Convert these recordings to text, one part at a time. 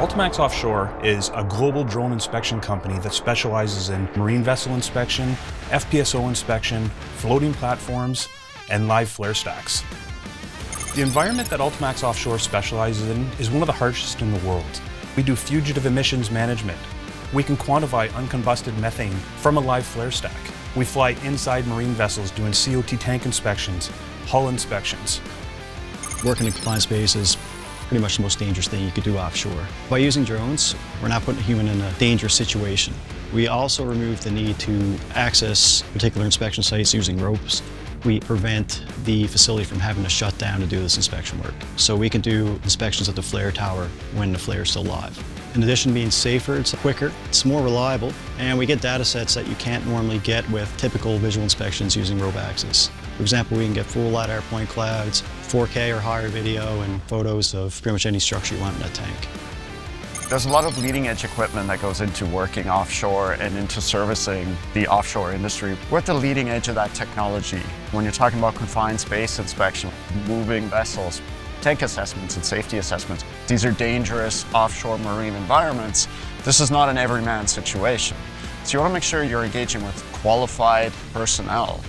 Ultimax Offshore is a global drone inspection company that specializes in marine vessel inspection, FPSO inspection, floating platforms, and live flare stacks. The environment that Ultimax Offshore specializes in is one of the harshest in the world. We do fugitive emissions management. We can quantify uncombusted methane from a live flare stack. We fly inside marine vessels doing COT tank inspections, hull inspections. Working in confined space is pretty much the most dangerous thing you could do offshore. By using drones, we're not putting a human in a dangerous situation. We also remove the need to access particular inspection sites using ropes. We prevent the facility from having to shut down to do this inspection work. So we can do inspections at the flare tower when the flare is still live. In addition to being safer, it's quicker, it's more reliable, and we get data sets that you can't normally get with typical visual inspections using rope access. For example, we can get full LiDAR point clouds, 4K or higher video, and photos of pretty much any structure you want in that tank. There's a lot of leading edge equipment that goes into working offshore and into servicing the offshore industry. We're at the leading edge of that technology. When you're talking about confined space inspection, moving vessels, tank assessments and safety assessments, these are dangerous offshore marine environments. This is not an everyman situation. So you want to make sure you're engaging with qualified personnel.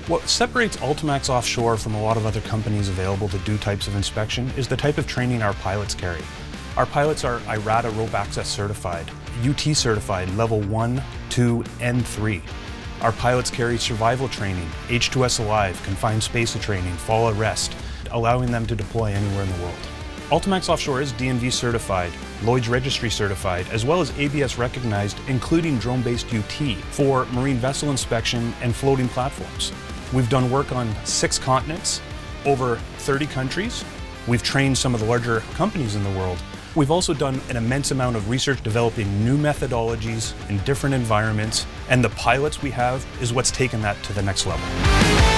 What separates Ultimax Offshore from a lot of other companies available to do types of inspection is the type of training our pilots carry. Our pilots are IRADA rope access certified, UT certified level 1, 2, and 3. Our pilots carry survival training, H2S Alive, confined space training, fall arrest, allowing them to deploy anywhere in the world. Ultimax Offshore is DNV certified, Lloyd's Registry certified, as well as ABS recognized, including drone-based UT for marine vessel inspection and floating platforms. We've done work on 6 continents, over 30 countries. We've trained some of the larger companies in the world. We've also done an immense amount of research developing new methodologies in different environments, and the pilots we have is what's taken that to the next level.